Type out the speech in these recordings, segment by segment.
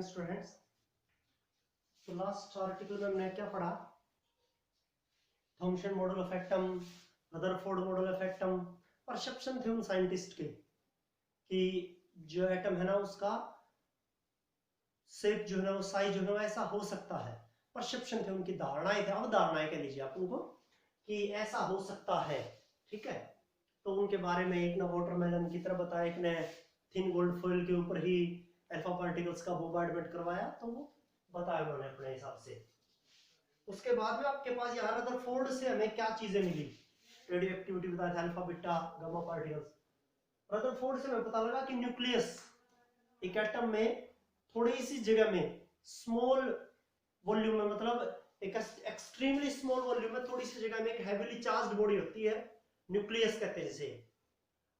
Morning students. तो last article में हमने क्या पढ़ा? Thomson model of atom, Rutherford model of atom, perception थे उन साइंटिस्ट के कि जो एटम है ना उसका शेप जो है ना वो साइज जो है ना ऐसा हो सकता है। परसेप्शन थे उनकी, धारणाएं थे, अवधारणाएं कह लीजिए आप उनको, कि ऐसा हो सकता है। ठीक है, तो उनके बारे में एक ने वाटरमेलन की तरह बताया, एक ने थिन गोल्ड फॉइल के ऊपर ही अल्फा पार्टिकल्स का बोmbardment करवाया, तो वो बताया उन्होंने अपने हिसाब से। उसके बाद में आपके पास यहाँ रदरफोर्ड से हमें क्या चीजें मिली? रेडियो एक्टिविटी बताया था, alpha beta gamma particles. Rutherford से हमें पता लगा कि न्यूक्लियस एक एटम में थोड़ी सी जगह में स्मॉल वॉल्यूम में, मतलब एक एक्सट्रीमली स्मॉल वॉल्यूम में थोड़ी सी जगह में एक हैवीली चार्ज्ड बॉडी होती है, न्यूक्लियस कहते हैं जिसे,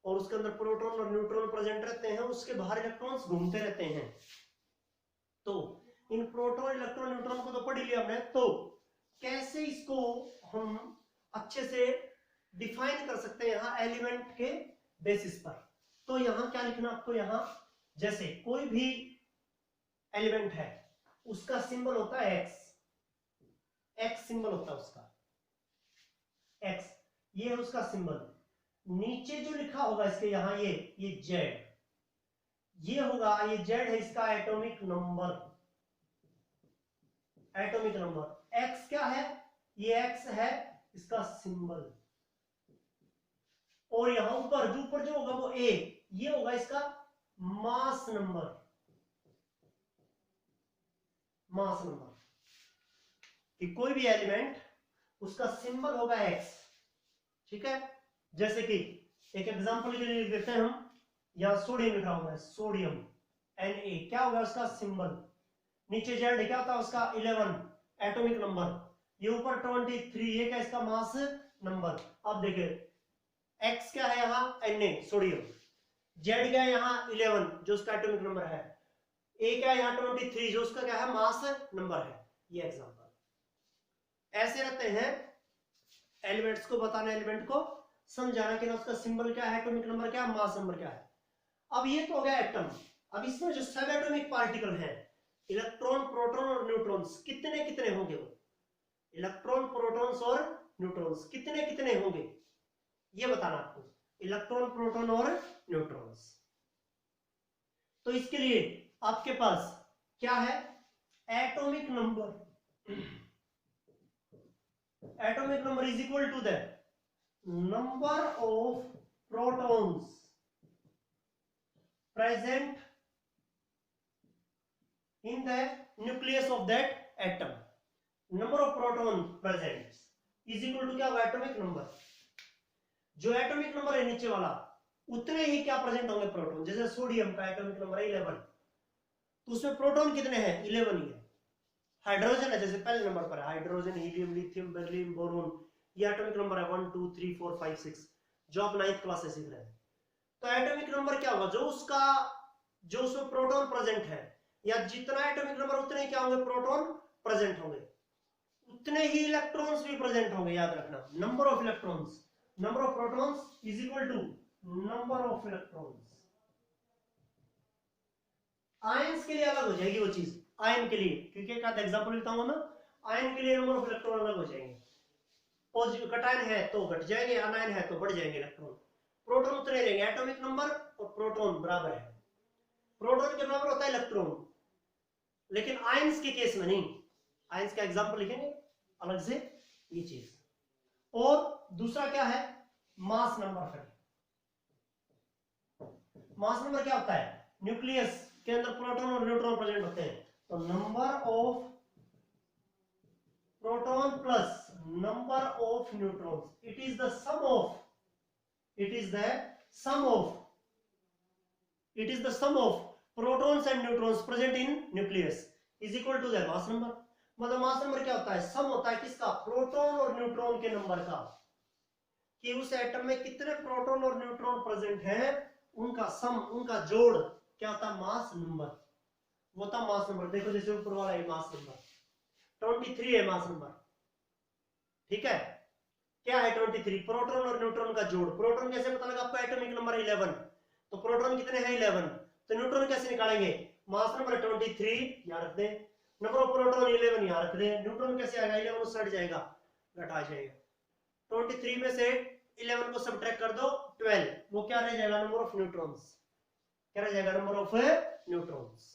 और उसके अंदर प्रोटॉन और न्यूट्रॉन प्रेजेंट रहते हैं, उसके बाहर इलेक्ट्रॉन्स घूमते रहते हैं। तो इन प्रोटॉन इलेक्ट्रॉन न्यूट्रॉन को तो पढ़ ही लिया हमने, तो कैसे इसको हम अच्छे से डिफाइन कर सकते हैं यहाँ एलिमेंट के बेसिस पर। तो यहाँ क्या लिखना आपको, यहाँ जैसे कोई भी एलिमेंट है उसका सिंबल होता है एक्स, एक्स सिंबल होता है उसका, एक्स ये है उसका सिंबल। नीचे जो लिखा होगा इसके यहाँ ये जेड, ये होगा, ये जेड है इसका atomic number, atomic number. X क्या है? ये एक्स है इसका सिंबल। और यहां ऊपर जो होगा वो ए, ये होगा इसका मास नंबर, मास नंबर। कि कोई भी एलिमेंट उसका सिंबल होगा एक्स। ठीक है, जैसे कि एक एग्जांपल के लिए लिख देते हैं हम, यहां सोडियम लिखा हुआ है, सोडियम Na, क्या होगा उसका सिंबल। नीचे जेड क्या होता है उसका 11 एटॉमिक नंबर, ये ऊपर 23, ये क्या इसका मास नंबर। अब देखिए एक्स क्या है यहाँ Na सोडियम, जेड क्या है यहाँ 11 जो उसका एटॉमिक नंबर है, ए क्या है यहाँ 23 जो उसका क्या है मास नंबर है। ये एग्जांपल ऐसे रहते हैं, एलिमेंट्स को बताना, एलिमेंट को समझाना कि ना उसका सिंबल क्या है, एटॉमिक नंबर क्या है, मास नंबर क्या है। अब ये तो हो गया एटम। अब इसमें जो सब एटॉमिक पार्टिकल है, इलेक्ट्रॉन प्रोटॉन और न्यूट्रॉन्स, कितने कितने होंगे वो? इलेक्ट्रॉन प्रोटॉन्स और न्यूट्रॉन्स कितने कितने होंगे ये बताना आपको, इलेक्ट्रॉन प्रोटॉन और न्यूट्रॉन्स। तो इसके लिए आपके पास क्या है? Atomic number, atomic number is equal to the number of protons present in the nucleus of that atom. Number of proton present is equal to क्या होगा? Atomic number. जो एटॉमिक नंबर है नीचे वाला, उतने ही क्या प्रेजेंट होंगे प्रोटॉन। जैसे सोडियम का एटॉमिक नंबर है 11, तो उसमें प्रोटॉन कितने हैं? 11 ही है। हाइड्रोजन है जैसे पहले नंबर पर है, hydrogen, helium, lithium, beryllium, boron, ये एटॉमिक नंबर है 1 2 3 4 5 6, जो आप 9th क्लास से सीख रहे हैं। तो एटॉमिक नंबर क्या होगा? जो उसमें प्रोटॉन प्रेजेंट है, या जितना एटॉमिक नंबर उतने क्या होंगे प्रोटॉन प्रेजेंट होंगे, उतने ही इलेक्ट्रॉन्स भी प्रेजेंट होंगे। याद रखना, number of electrons, number of protons is equal to number of electrons. Ions के लिए अलग हो जाएगी वो चीज, आयन के लिए, क्योंकि एक आधा एग्जांपल बताऊंगा मैं, आयन के लिए नंबर ऑफ इलेक्ट्रॉन अलग हो जाएंगे। पॉजिटिव कटायन है तो घट जाएंगे, अनायन है तो बढ़ जाएंगे इलेक्ट्रॉन। प्रोटॉन उतने रहेंगे, एटॉमिक नंबर और प्रोटॉन बराबर है, प्रोटॉन के बराबर होता है इलेक्ट्रॉन, लेकिन आयंस के केस में नहीं। आयंस का एग्जांपल लिखेंगे अलग से ये चीज। और दूसरा क्या है? Mass number. फिर मास नंबर क्या होता है? न्यूक्लियस के अंदर प्रोटॉन और न्यूट्रॉन प्रेजेंट होते हैं, तो number of proton plus number of neutrons, it is the sum of, it is the sum of protons and neutrons present in nucleus is equal to the mass number। मतलब mass number क्या होता है? सम होता है किसका? Proton और neutron के number का, कि उस एटम में कितने प्रोटॉन और न्यूट्रॉन प्रेजेंट हैं, उनका सम, उनका जोड़ क्या होता है? Mass number. वो था मास नंबर। देखो जैसे ऊपर वाला है मास नंबर 23 है मास नंबर। ठीक है, क्या है 23? प्रोटॉन और न्यूट्रॉन का जोड़। प्रोटॉन कैसे पता लगा आपको? एटॉमिक नंबर 11, तो प्रोटॉन कितने हैं? 11, तो न्यूट्रॉन कैसे निकालेंगे? मास नंबर 23 यहाँ रख दे, नंबर ऑफ प्रोटॉन 11 यहाँ रख दे। न्यूट्रॉन कैसे आएगा, 11 उस साइड जाएगा, घटा जाएगा। 23 में से 11 को सब्ट्रैक्ट कर दो 12, वो क्या रह जाएगा, नंबर ऑफ न्यूट्रॉन्स, क्या रह जाएगा, नंबर ऑफ न्यूट्रॉन्स।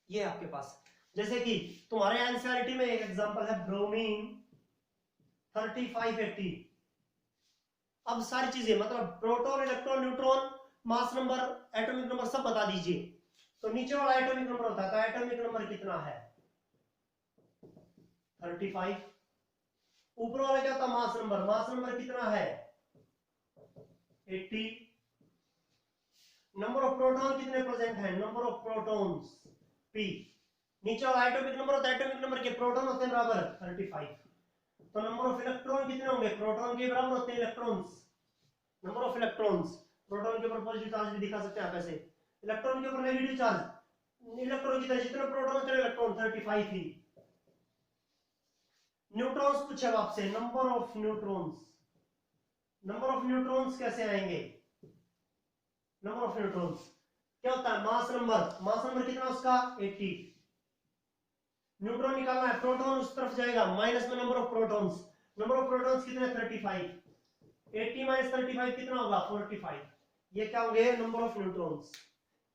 ये आपके पास, जैसे कि तुम्हारे एनसीईआरटी में एक एग्जांपल है ब्रोमीन 3580। अब सारी चीजें मतलब proton, electron, neutron, mass number, atomic number सब बता दीजिए। तो नीचे वाला एटॉमिक नंबर होता है, तो एटॉमिक नंबर कितना है 35। ऊपर वाला क्या होता है, मास नंबर, मास नंबर कितना है 80। नंबर ऑफ प्रोटॉन कितने प्रेजेंट है, नंबर ऑफ प्रोटॉन्स P। नीचे वाला एटॉमिक नंबर होता है, एटॉमिक नंबर के प्रोटॉन होते हैं बराबर 35। तो नंबर ऑफ इलेक्ट्रॉन कितने होंगे, प्रोटॉन के बराबर होते हैं electrons, number of electrons. Proton के ऊपर पॉजिटिव चार्ज भी दिखा सकते हैं आप ऐसे, इलेक्ट्रॉन के ऊपर नेगेटिव चार्ज, इलेक्ट्रॉन की तरह जितने प्रोटॉन उतने इलेक्ट्रॉन 35 ही। न्यूट्रॉन्स पूछा आपसे, number of neutrons, number of neutrons कैसे आएंगे, नंबर ऑफ न्यूट्रॉन्स क्या होता है, मास नंबर, मास नंबर कितना उसका 80। न्यूट्रॉन निकालना है, प्रोटॉन उस तरफ जाएगा, माइनस में number of protons, number of protons कितने 35, 80 माइनस 35 कितना होगा 45। ये क्या होंगे, नंबर ऑफ न्यूट्रॉन्स।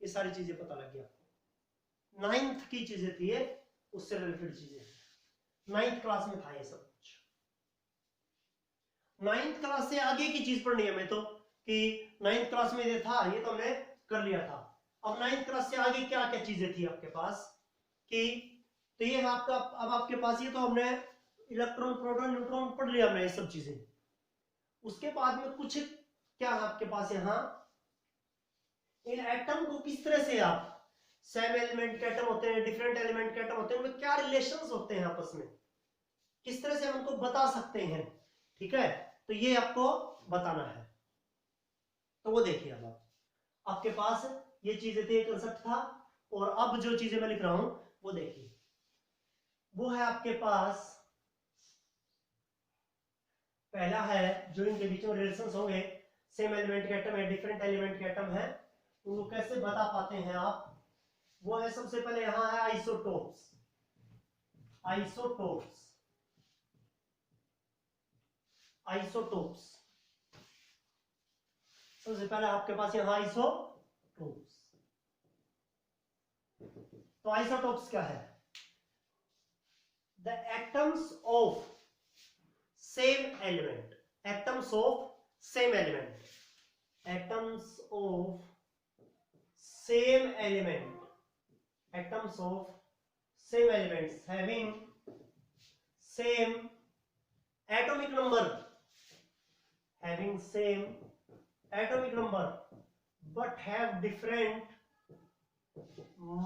ये सारी चीजें पता लग गया। 9th की चीजें थी ये, उससे रिलेटेड चीजें 9th क्लास में था ये सब कुछ। 9th क्लास से आगे की चीज पढ़नी है हमें तो, कि 9th क्लास में ये था, ये तो हमने कर लिया था। अब 9th क्लास से आगे क्या क्या चीजें थी आपके पास, कि तो ये आपका, अब आपके पास ये तो हमने इलेक्ट्रॉन, प्रोटॉन, न्यूट्रॉन पढ़ लिया हमने ये सब चीजें। उसके बाद में कुछ क्या है आपके पास यहाँ, इन एटम को किस तरह से आप, सेम एलिमेंट के एटम होते हैं, डिफरेंट एलिमेंट के एटम होते हैं, उनमें क्या रिलेशंस होते हैं आपस में, किस तरह से हम उनको बता सकते हैं, ठीक है। तो ये आपको बताना है। तो वो देखिए, अब आपके पास ये चीजें थी, कंसेप्ट था, और अब जो चीजें मैं लिख रहा हूं वो देखिए। वो है आपके पास, पहला है जो इनके बीच में रिलेशंस होंगे, सेम एलिमेंट के एटम है, डिफरेंट एलिमेंट के एटम है, उनको कैसे बता पाते हैं आप। वो है सबसे पहले यहां है आइसोटोप्स, आइसोटोप्स, आइसोटोप्स। सबसे पहले आपके पास यहां आइसोटोप्स। तो आइसोटोप्स क्या है, the atoms of same element, atoms of same element, atoms of same element, atoms of same elements having same atomic number, having same atomic number but have different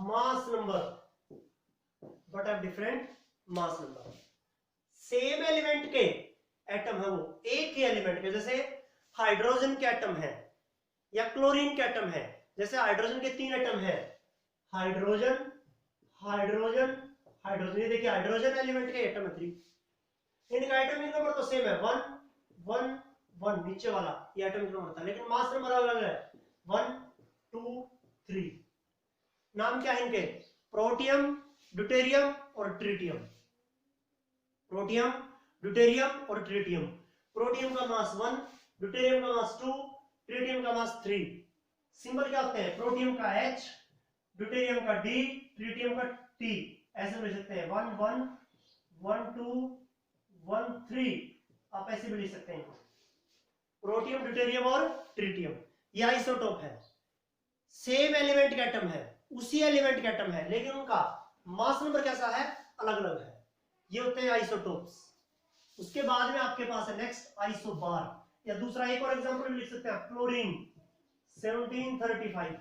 mass number, but have different mass number। Same element के atom है, वो एक ही element के, जैसे hydrogen के atom है या chlorine के एटम है। जैसे हाइड्रोजन के 3 एटम है, हाइड्रोजन, हाइड्रोजन, हाइड्रोजन, ये देखिए हाइड्रोजन एलिमेंट के एटम है 3, इनका एटॉमिक नंबर तो सेम है 1 1 1, नीचे वाला ये एटॉमिक नंबर था, लेकिन मास नंबर अलग है 1 2 3। नाम क्या है इनके, प्रोटियम, ड्यूटेरियम और ट्रिटियम, प्रोटियम, ड्यूटेरियम और ट्रिटियम। प्रोटियम का मास 1, ड्यूटेरियम का मास 2, ट्रिटियम का मास 3। सिंबल क्या होते हैं, प्रोटियम का H, ड्यूटेरियम का D, ट्रिटियम का T। ऐसे लिख सकते हैं 1 1 1 2 1 3, आप ऐसे भी लिख सकते हैं, प्रोटियम, ड्यूटेरियम और ट्रिटियम। ये आइसोटोप है, सेम एलिमेंट का एटम है, उसी एलिमेंट का एटम है, लेकिन उनका मास नंबर कैसा है, अलग अलग है। ये होते हैं आइसोटोप्स। उसके बाद में आपके पास है नेक्स्ट आइसोबार, या दूसरा एक और एग्जांपल लिख सकते हैं, क्लोरीन 1735,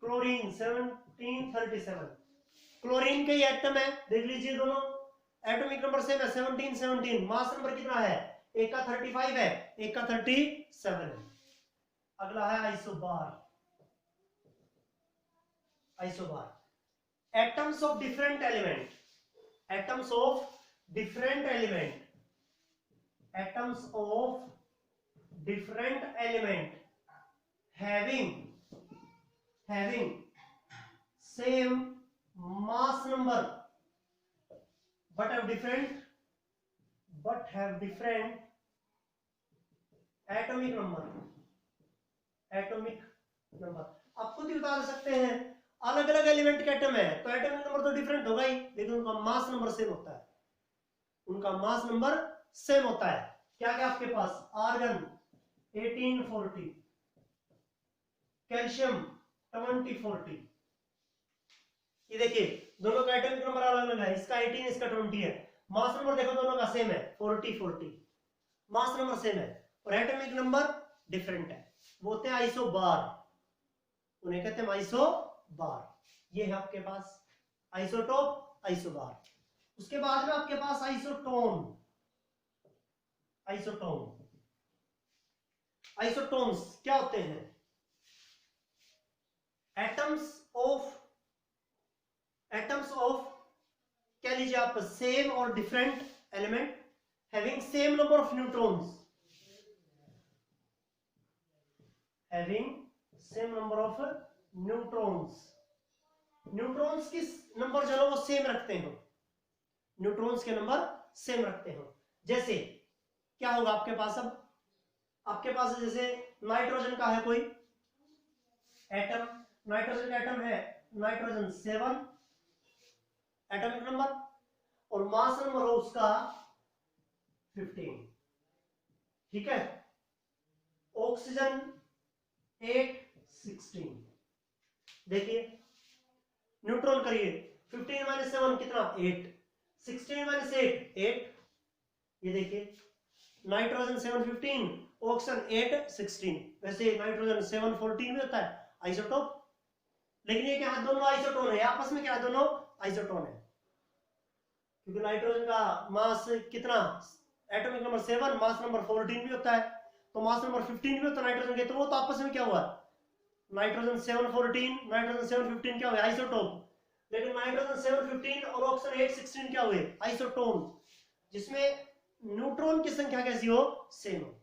क्लोरीन 1737। क्लोरीन के ही एटम है, देख लीजिए दोनों एटॉमिक नंबर सेम है 17 17, मास नंबर कितना है, एक का 35 है, एक का 37 है। अगला है isobar, isobar atoms of different element, atoms of different element, atoms of different element having same mass number but have different atomic number। आप खुद ही बता सकते हैं, अलग अलग एलिमेंट के एटम है तो एटॉमिक नंबर तो डिफरेंट होगा ही, लेकिन उनका मास नंबर सेम होता है, क्या क्या आपके पास, आर्गन 1840, कैल्शियम 2040। ये देखिए दोनों का एटॉमिक नंबर अलग अलग है, इसका 18 इसका 20 है, मास नंबर देखो दोनों का सेम है 40, मास नंबर सेम है और एटॉमिक नंबर डिफरेंट है, वो होते हैं आइसोबार, उन्हें कहते हैं आइसोबार। ये है आपके पास आइसोटोप, आइसोबार। उसके बाद में आपके पास आइसोटोन्स क्या होते हैं, एटम्स ऑफ कह लीजिए आप सेम और different element having same number of neutrons, neutrons की नंबर जो है वो सेम रखते हो, न्यूट्रॉन्स के नंबर सेम रखते हो। जैसे क्या होगा आपके पास, अब आपके पास जैसे नाइट्रोजन का है कोई एटम, नाइट्रोजन का एटम है नाइट्रोजन 7 एटॉमिक नंबर और मास नंबर हो उसका 15, ठीक है। ऑक्सीजन 8 16, देखिए न्यूट्रॉन करिए 15 माइनस 7 कितना 8, 16 माइनस 8 8, ये देखिए नाइट्रोजन 7 15, ऑक्सीजन 8 16। वैसे नाइट्रोजन 7 14 भी होता है आइसोटोप, लेकिन ये क्या दोनों आइसोटोन है, आपस में क्या दोनों आइसोटोन है, क्योंकि नाइट्रोजन का मास कितना एटॉमिक नंबर 7, मास नंबर 14 भी होता है, तो मास नंबर 15 भी होता है नाइट्रोजन के, तो वो तो आपस में क्या हुआ नाइट्रोजन 7 14 नाइट्रोजन 7 15 क्या हुए आइसोटोप, लेकिन नाइट्रोजन 7 15 और ऑक्सीजन 8 16 क्या हुए आइसोटोन, जिसमें न्यूट्रॉन की संख्या कैसी हो सेम हो,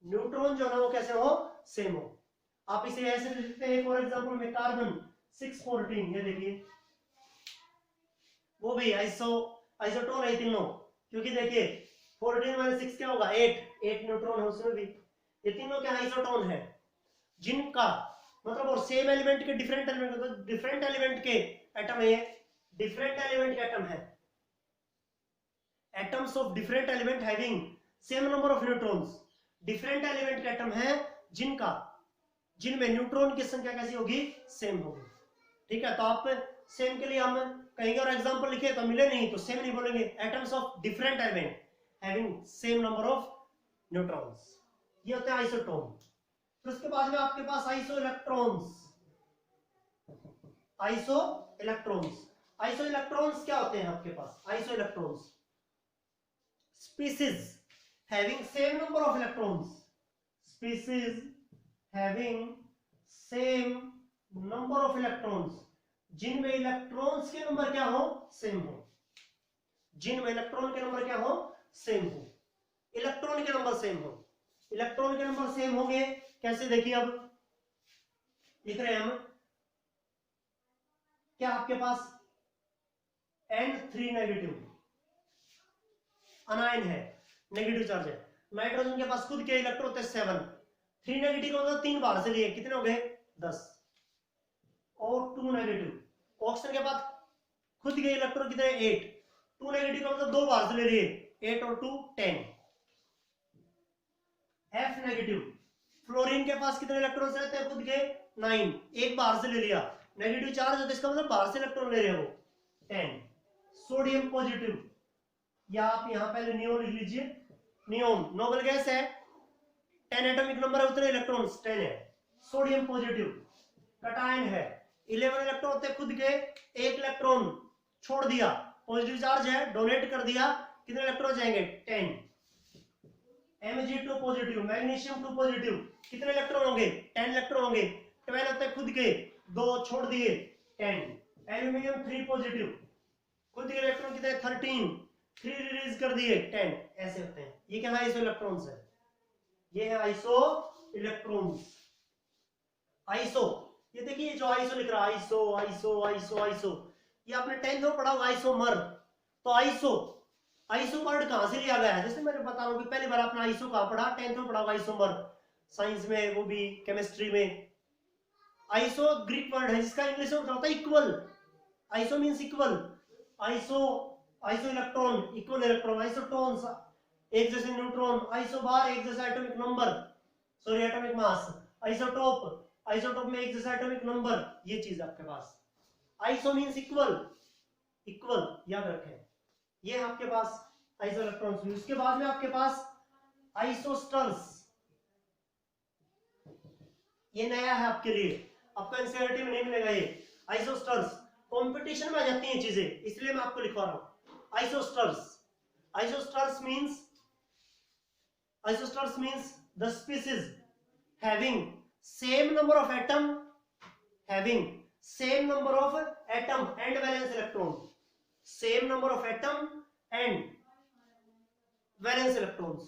न्यूट्रॉन जो है वो कैसे हो सेम हो। आप इसे ऐसे लिखते हैं, फॉर एग्जांपल में कार्बन 6 14, ये देखिए वो भी आइसोटोन है तीनों, क्योंकि देखिए 14 माइनस 6 क्या होगा 8 न्यूट्रॉन है उसमें भी, ये तीनों क्या आइसोटोन है, जिनका मतलब और सेम एलिमेंट के डिफरेंट एलिमेंट, तो डिफरेंट एलिमेंट के एटम है, डिफरेंट एलिमेंट के एटम है, atoms of different element having same number of neutrons, different element के एटम है जिनमें न्यूट्रॉन की संख्या कैसी होगी सेम होगी, ठीक है। तो आप सेम के लिए हम कहेंगे और एग्जांपल लिखे तो मिले नहीं तो सेम नहीं बोलेंगे, atoms of different element having same number of neutrons, ये होते हैं आइसोटोन। फिर उसके बाद में आपके पास आइसो इलेक्ट्रॉन्स क्या होते हैं आपके पास, iso electrons species having same number of electrons, species having same number of electrons, जिनमें इलेक्ट्रॉन्स के नंबर क्या हो सेम हो, जिनमें इलेक्ट्रॉन के नंबर क्या हो सेम हो, इलेक्ट्रॉन के नंबर सेम हो, इलेक्ट्रॉन के नंबर सेम होंगे कैसे, देखिए अब लिख रहे हैं हम, क्या आपके पास N3 नेगेटिव अनायन है, नेगेटिव चार्ज है, नाइट्रोजन के पास खुद के इलेक्ट्रॉन होते हैं 7, 3 नेगेटिव का मतलब 3 बार से लिए कितने हो गए 10, और 2 नेगेटिव, ऑक्सीजन के पास खुद के इलेक्ट्रॉन कितने 8, 2 नेगेटिव का मतलब 2 बार से ले लिए 8 और 2 10, F नेगेटिव, फ्लोरीन के पास कितने इलेक्ट्रॉन्स रहते हैं खुद के 9, एक बार से ले लिया, नेगेटिव चार्ज है तो इसका मतलब बाहर से इलेक्ट्रॉन ले रहे हो 10, सोडियम पॉजिटिव, या आप यहां पहले नियोन लिख लीजिए, नियोन नोबल गैस है 10 एटॉमिक नंबर है उतने इलेक्ट्रॉन्स 10 है, सोडियम पॉजिटिव, कटायन है 11 इलेक्ट्रॉन होते खुद के, एक इलेक्ट्रॉन छोड़ दिया, पॉजिटिव चार्ज है डोनेट कर दिया, कितने इलेक्ट्रॉन जाएंगे 10, Mg2 पॉजिटिव, मैग्नीशियम 2 पॉजिटिव, कितने इलेक्ट्रॉन होंगे 10 इलेक्ट्रॉन होंगे, 12 होते खुद के, 2 छोड़ दिए 10, एल्यूमिनियम 3 पॉजिटिव, खुद के इलेक्ट्रॉन कितने 13, 3 रिलीज कर दिए 10, ऐसे होते हैं, ये क्या है आइसो इलेक्ट्रॉन्स है, ये है आइसो इलेक्ट्रॉन्स। आइसो ये देखिए जो आइसो लिख रहा है, आइसो आइसो आइसो आइसो, ये आपने 10th में पढ़ा होगा आइसोमर। तो आइसो, आइसो वर्ड कहां से लिया गया है? जैसे मैंने बता रहा हूं कि पहली बार आपने आइसो कहां पढ़ा? 10th में पढ़ा होगा आइसोमर, साइंस में, वो भी केमिस्ट्री में। आइसो ग्रीक वर्ड है जिसका इंग्लिश में होता है equal. Iso means equal. Iso, iso electron, equal electron, isotones एक जैसे न्यूट्रॉन, आइसोबार एक जैसा atomic number, sorry atomic mass, isotope, isotope में एक जैसा एटॉमिक नंबर, ये चीज आपके पास। आइसो मींस इक्वल, इक्वल याद रखें। ये आपके पास आइसो इलेक्ट्रॉन्स। उसके बाद में आपके पास आइसोस्टर्स, ये नया है आपके लिए, आपका एनसीईआरटी में नहीं मिलेगा ये। आइसोस्टर्स कंपटीशन में आ जाती हैं चीजें, इसलिए मैं आपको लिखवा रहा हूं आइसोस्टर्स। आइसोस्टर्स means, isosters means the species having same number of atom, having same number of atom and valence electron, same number of atom and valence electrons,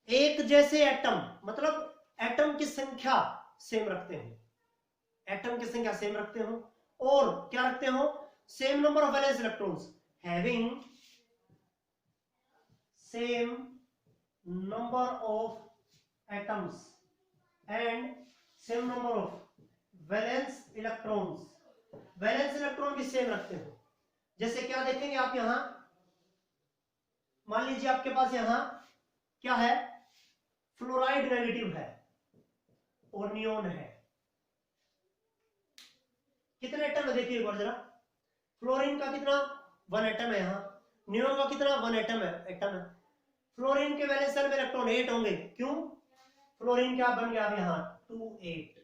एक जैसे एटम, मतलब एटम की संख्या सेम रखते हैं, एटम की संख्या सेम रखते हो, और क्या रखते हो? Same number of valence electrons, having same number of atoms and same number of valence electrons, valence electron भी सेम रखते हो। जैसे क्या देखेंगे आप यहां, मान लीजिए आपके पास यहां क्या है? फ्लोराइड नेगेटिव है और नियोन है। कितने एटम है देखिए एक बार जरा। फ्लोरीन का कितना? 1 एटम है यहाँ। नियोन का कितना? 1 एटम है। फ्लोरीन के वैलेंस शेल में इलेक्ट्रॉन 8 होंगे। क्यों? फ्लोरीन क्या बन गया अब यहाँ? 2 8।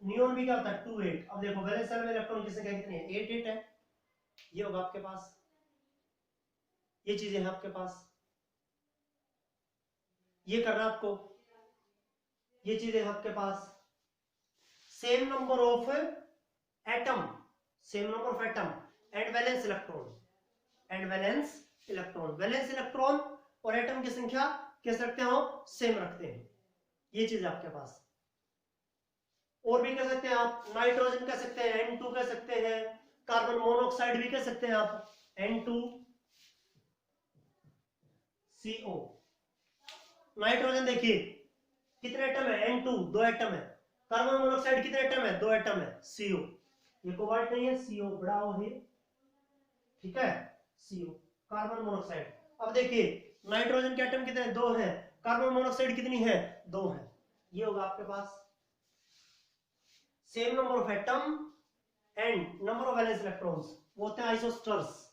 नियोन भी क्या होता है? 2 8। अब देखो वैलेंस शेल में इलेक्ट्रॉन की संख्या कितनी है? 8 8 है। ये होगा आपके पास, ये चीजें हैं आपके पास, ये करना आपको, ये चीजें हैं आपके पास। Same number of atom, same number of atom and valence electron, and valence electron, valence electron और एटम की संख्या कैसे रखते हो? सेम रखते हैं। ये चीज आपके पास। और भी कह सकते हैं आप, नाइट्रोजन कह सकते हैं, N2 कह सकते हैं, कार्बन मोनोऑक्साइड भी कह सकते हैं आप, N2CO। नाइट्रोजन देखिए कितने एटम है? N2 2 एटम है। कार्बन मोनोऑक्साइड कितने एटम है? 2 एटम है, CO। ये कोबाल्ट नहीं है, CO बड़ा O है, ठीक है, CO कार्बन मोनोऑक्साइड। अब देखिए नाइट्रोजन के एटम कितने? 2 हैं। कार्बन मोनोऑक्साइड कितनी है? 2 है। ये होगा आपके पास same number of atom and number of valence electrons, वो होते हैं आइसोस्टर्स।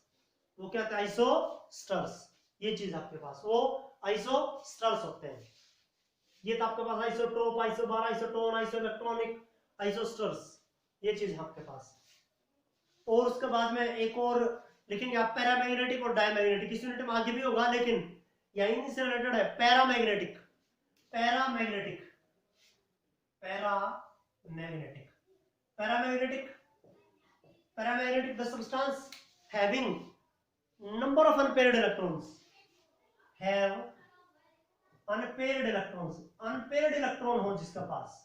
वो क्या होता है? आइसोस्टर्स। ये चीज आपके पास, वो आइसोस्टर्स होते हैं। ये तो आपके पास आइसोटोप, आइसोबार, आइसोटोन, आइसोइलेक्ट्रॉनिक, आइसोस्टर्स, ये चीज है आपके पास। और उसके बाद में एक और लिखेंगे आप, पैरामैग्नेटिक और डायमैग्नेटिक। इस यूनिट में आगे भी होगा लेकिन यही से रिलेटेड है। Paramagnetic, paramagnetic, paramagnetic, paramagnetic, paramagnetic the substance having number of unpaired electrons, have unpaired electrons, unpaired electron हो जिसका पास,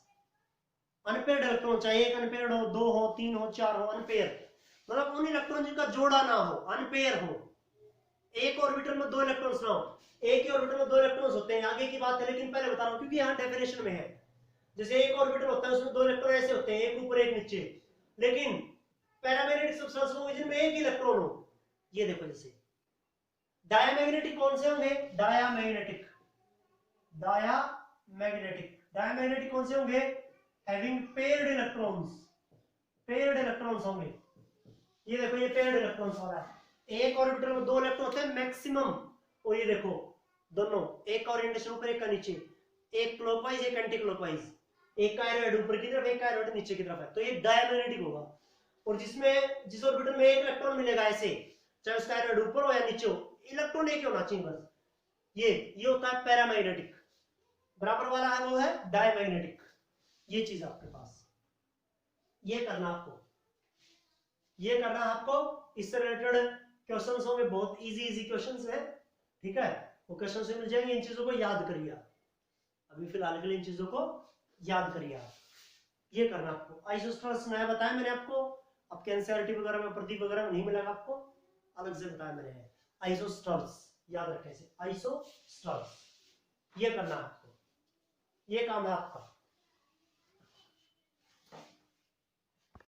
अनपेयर्ड इलेक्ट्रॉन, चाहे एक अनपेयर्ड हो, 2 हो, 3 हो, 4 हो, अनपेयर मतलब उन इलेक्ट्रॉन जिनका जोड़ा ना हो, अनपेयर हो। एक ऑर्बिटल में 2 इलेक्ट्रॉन्स ना हो, एक ही ऑर्बिटल में 2 इलेक्ट्रॉन्स होते हैं, आगे की बात है, लेकिन पहले बता रहा हूं क्योंकि यहाँ डेफिनेशन में है। जैसे एक ऑर्बिटल होता है उसमें 2 इलेक्ट्रॉन ऐसे होते हैं, एक ऊपर एक नीचे, लेकिन पैरामैग्नेटिक सब्सटेंस होंगे जिनमें एक ही इलेक्ट्रॉन हो। ये देखो जैसे डायमैग्नेटिक कौन से होंगे? डायमैग्नेटिक, डायमैग्नेटिक, डायमैग्नेटिक कौन से होंगे? Having paired electrons, paired electrons होंगे। ये देखो ये पेयर्ड इलेक्ट्रॉन्स हो रहा है, एक ऑर्बिटल में 2 इलेक्ट्रॉन होते हैं मैक्सिमम। और ये देखो दोनों एक का ओरिएंटेशन ऊपर एक का नीचे, एक क्लॉकवाइज एक एंटी क्लॉकवाइज, एक का एरोहेड ऊपर की तरफ एक का एरोहेड नीचे की तरफ है, तो ये डायमैग्नेटिक होगा। और जिसमें जिस ऑर्बिटल में एक इलेक्ट्रॉन मिलेगा ऐसे, चाहे उसका एरोहेड ऊपर हो या नीचे हो, इलेक्ट्रॉन एक ही होना चाहिए बस। ये होता है पैरामैग्नेटिक। बराबर वाला है वो है डायमैग्नेटिक। ये चीज आपके पास, ये करना आपको, ये करना आपको। इससे रिलेटेड क्वेश्चंस होंगे, बहुत इजी क्वेश्चंस है, ठीक है, वो क्वेश्चन से मिल जाएंगे। इन चीजों को याद करिए आप, अभी फिलहाल के लिए इन चीजों को याद करिए आप। ये करना आपको। आइसोस्टर्स नया बताया मैंने आपको, आपके एनसीईआरटी वगैरह में, प्रदीप वगैरह में नहीं मिलेगा आपको, अलग से बताया मैंने। आइसोस्टर्स याद रखें, आइसोस्टर्स ये करना है आपको, ये काम है आपका।